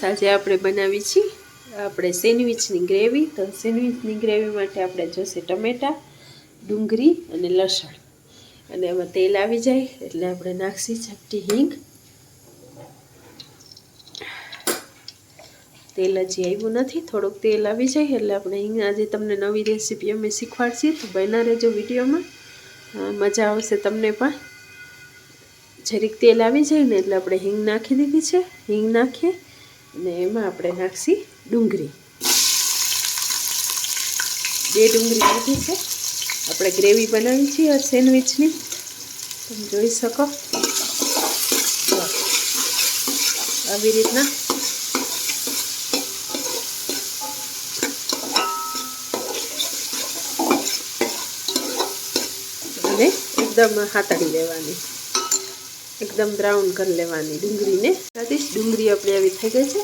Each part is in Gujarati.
આજે આપણે બનાવી છીએ આપણે સેન્ડવિચની ગ્રેવી. તો સેન્ડવિચની ગ્રેવી માટે આપણે જોશે ટમેટાં, ડુંગળી અને લસણ. અને એમાં તેલ આવી જાય એટલે આપણે નાખશી ચપટી હિંગ. તેલ હજી આવ્યું નથી, થોડુંક તેલ આવી જાય એટલે આપણે હિંગ. આજે તમને નવી રેસીપી અમે શીખવાડશી, તો બન્યા રહેજો વિડીયોમાં, મજા આવશે તમને પણ. જરીક તેલ આવી જાય ને એટલે આપણે હિંગ નાખી દીધી છે. હિંગ નાખીએ અને એમાં આપણે નાખશી ડુંગળી. 2 ડુંગળી નાખી છે. આપણે ગ્રેવી બનાવી છીએ સેન્ડવિચની, તમે જોઈ શકો આવી રીતના. અને એકદમ હાથાડી લેવાની, એકદમ બ્રાઉન કરી લેવાની ડુંગળીને. ડુંગળી આપણી આવી થઈ ગઈ છે.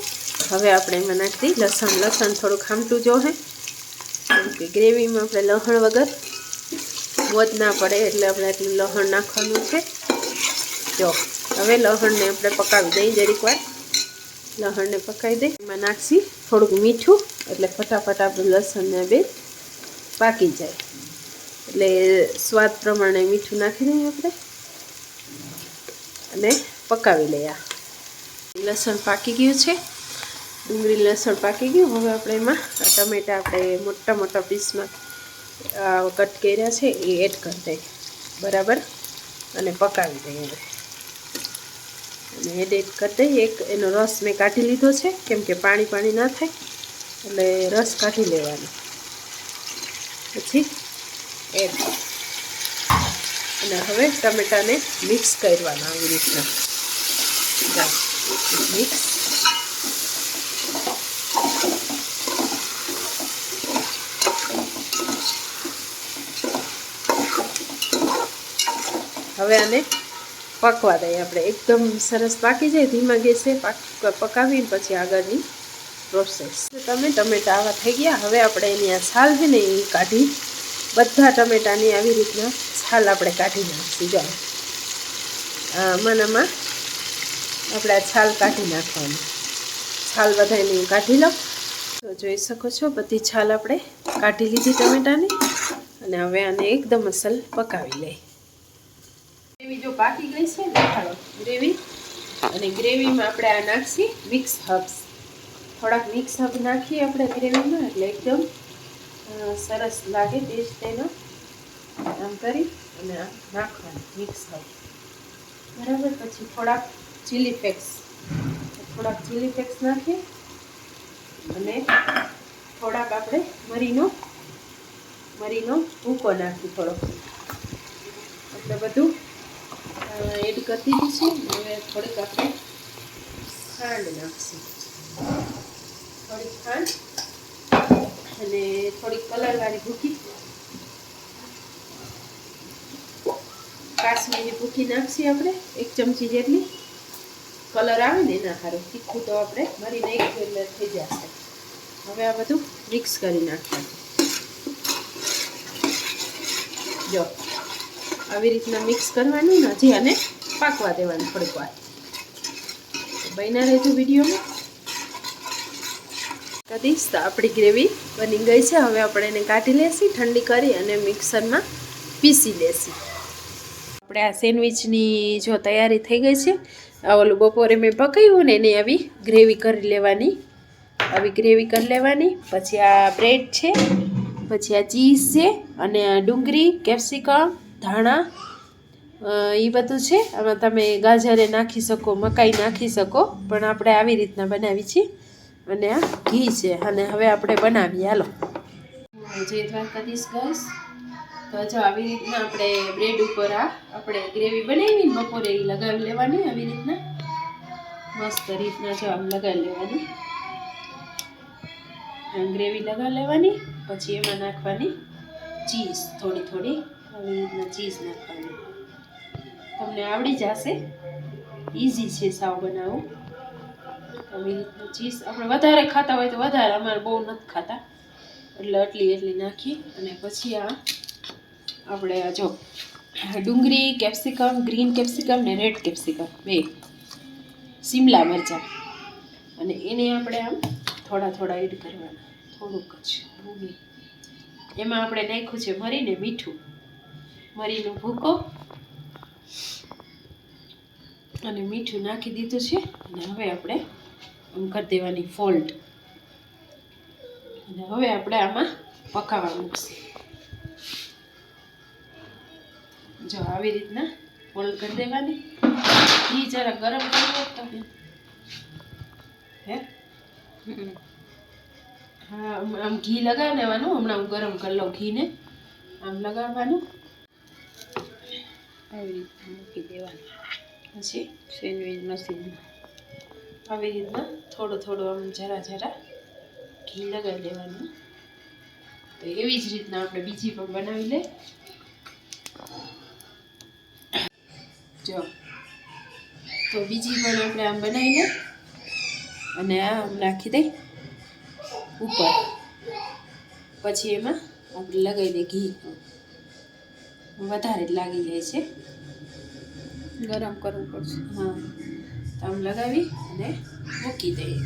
હવે આપણે એમાં નાખી લસણ. લસણ થોડુંક ખામટું જોહે, કેમ કે ગ્રેવીમાં આપણે લસણ વગર મોજ ના પડે, એટલે આપણે એટલું લસણ નાખવાનું છે. જો હવે લસણને આપણે પકાવી દઈએ જરીક વાર. લસણને પકાવી દઈએ, એમાં નાખશી થોડુંક મીઠું, એટલે ફટાફટ આપણે લસણને બે પાકી જાય. એટલે સ્વાદ પ્રમાણે મીઠું નાખી દઈએ આપણે અને પકાવી લઈએ. લસણ પાકી ગયું છે, ડુંગળી લસણ પાકી ગયું. હવે આપણે એમાં ટમેટાં આપણે મોટા મોટા પીસમાં કટ કર્યા છે એ એડ કરી દઈએ બરાબર, અને પકાવી દઈએ. અને એડ કરી દઈએ. એક એનો રસ મેં કાઢી લીધો છે, કેમ કે પાણી ના થાય, એટલે રસ કાઢી લેવાનો. પછી એડ અને હવે ટમેટાને મિક્સ કરવાના આવી રીતના. મિક્સ. હવે આને પકવા દઈએ આપણે. એકદમ સરસ પાકી જાય, ધીમા ગેસે પકાવીને પછી આગળની પ્રોસેસ. તમે ટમેટા આવા થઈ ગયા. હવે આપણે એની આ છાલ છે ને એ કાઢી, બધા ટમેટાની આવી રીતના છાલ આપણે કાઢી નાખીશું. જો આમાં આપણે આ છાલ કાઢી નાખવાની. છાલ બધાની કાઢી લો. તો જોઈ શકો છો બધી છાલ આપણે કાઢી લીધી ટમેટાની. અને હવે આને એકદમ અસલ પકાવી લઈએ. ગ્રેવી જો પાકી ગઈ છે, દેખાડો ગ્રેવી. અને ગ્રેવીમાં આપણે આ નાખશી મિક્સ હર્બ્સ. થોડાક મિક્સ હર્બ નાખીએ આપણે ગ્રેવીમાં, એટલે એકદમ સરસ લાગે ટેસ્ટ એનો. આમ કરી અને આ નાખવાનું મિક્સ હર્બ બરાબર. પછી થોડાક ચીલી ફ્લેક્સ નાખીએ અને થોડાક આપણે મરીનો ભૂકો નાખી થોડોક. એટલે બધું એડ કરી દીધું છે. હવે થોડીક આપણે ખાંડ નાખીશું, થોડીક ખાંડ અને થોડીક કલરવાળી ભૂકી, કાશ્મીરી ભૂકી નાખીએ આપણે 1 ચમચી જેટલી. કલર આવે ને એના સારું. તીખું તો આપણે મરીને એક એટલે થઈ જશે. હવે આ બધું મિક્સ કરી નાખવાનું. જો આવી રીતના મિક્સ કરવાનું ને હજી આને પાકવા દેવાનું થોડીક વાર. બન્યા રહેજો વિડીયોમાં. કદીશ તો આપણી ગ્રેવી બની ગઈ છે. હવે આપણે એને કાઢી લેશી, ઠંડી કરી અને મિક્સરમાં પીસી લેશી. આપણે આ સેન્ડવિચની જો તૈયારી થઈ ગઈ છે. ઓલું બપોરે મેં પકાવ્યું ને એની આવી ગ્રેવી કરી લેવાની. પછી આ બ્રેડ છે, પછી આ ચીઝ છે, અને ડુંગળી, કેપ્સિકમ, ધાણા, એ બધું છે. આમાં તમે ગાજરે નાખી શકો, મકાઈ નાખી શકો, પણ આપણે આવી રીતના બનાવી છીએ. અને આ ઘી છે. અને હવે આપણે બનાવીએ. હાલો, જય દ્વારકાધીશ ગાઈસ. તો જો આવી રીતના આપણે બ્રેડ ઉપર આ આપણે ગ્રેવી બનાવી ને બપોરે એ લગાવી લેવાની. આવી રીતના મસ્ત રીતના જો આમ લગાવી લેવાની. ગ્રેવી લગાવી લેવાની. પછી એમાં નાખવાની ચીઝ, થોડી આવી રીતના ચીઝ નાખવાની. તમને આવડી જશે, ઇઝી છે સાવ બનાવવું. આવી રીતના ચીઝ આપણે વધારે ખાતા હોય તો વધારે, અમારે બહુ નથી ખાતા એટલે એટલી નાખી. અને પછી આ આપણે જો ડુંગળી, કેપ્સિકમ, ગ્રીન કેપ્સિકમ ને રેડ કેપ્સિકમ, 2 શિમલા મરચાં અને એને આપણે આમ થોડા થોડા એડ કરવાના, થોડુંક જ, બહુ નહીં. એમાં આપણે નાખ્યું છે મરીને મીઠું, મરીનો ભૂકો અને મીઠું નાખી દીધું છે. અને હવે આપણે આમ કરી દેવાની ફોલ્ડ, અને હવે આપણે આમાં પકાવવા મૂકશે. જો આવી રીતના ફોલ્ડ કરી દેવાની. ઘી જરા ગરમ કરવો તમે, હે હા, આમ ઘી લગાવી લેવાનું. હમણાં હું ગરમ કરી લઉં ઘીને. આમ લગાવવાનું, આવી રીતના મૂકી દેવાનું. પછી સેન્ડવિચ મશીનમાં આવી રીતના થોડું થોડું આમ જરા જરા ઘી લગાવી દેવાનું. તો એવી જ રીતના આપણે બીજી પણ બનાવી લે. જો તો બીજી પણ આપણે આમ બનાવી લે અને આ આમ નાખી દઈ ઉપર. પછી એમાં આપણે લગાવી દઈએ ઘી. વધારે જ લાગી જાય છે, ગરમ કરવું પડશે. હા, તો આમ લગાવી અને મૂકી દઈએ.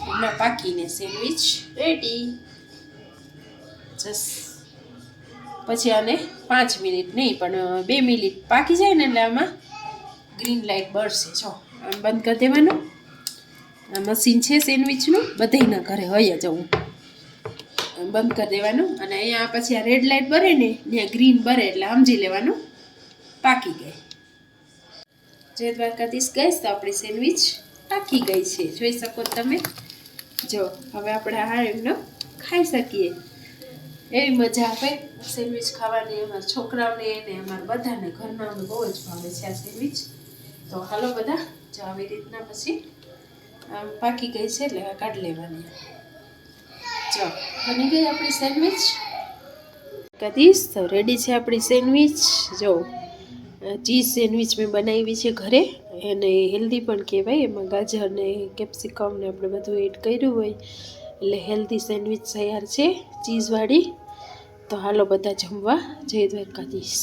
હમણાં પાકીને સેન્ડવિચ રેડી. પછી આને 5 મિનિટ નહીં પણ 2 મિનિટ પાકી જાય ને એટલે આમાં ગ્રીન લાઇટ બળશે. જો આમ બંધ કરી દેવાનું. આ મશીન છે સેન્ડવિચનું, બધાયના ઘરે હોય જ. હું બંધ કરી દેવાનું. અને અહીંયા પછી આ રેડ લાઇટ બરે ને ત્યાં ગ્રીન બરે એટલે સમજી લેવાનું પાકી ગઈ. જય દ્વારકાધીશ ગાઈસ, તો આપણી સેન્ડવિચ પાકી ગઈ છે, જોઈ શકો તમે. જો હવે આપણે આ એમનો ખાઈ શકીએ. એવી મજા આવે સેન્ડવિચ ખાવાની. અમારા છોકરાઓને ને અમારા બધાને ઘરના અમને બહુ જ ભાવે છે આ સેન્ડવિચ. તો હાલો બધા, જો આવી રીતના પછી આમ પાકી ગઈ છે એટલે કાઢી લેવાની. જો બની ગઈ આપણી સેન્ડવિચ. કદીશ તો રેડી છે આપણી સેન્ડવિચ. જો ચીઝ સેન્ડવિચ મેં બનાવી છે ઘરે, અને હેલ્ધી પણ કહેવાય. એમાં ગાજર ને કેપ્સિકમ ને આપણે બધું એડ કર્યું હોય એટલે હેલ્ધી સેન્ડવિચ તૈયાર છે ચીઝવાળી. તો હાલો બધા જમવા. જય દ્વારકાધીશ.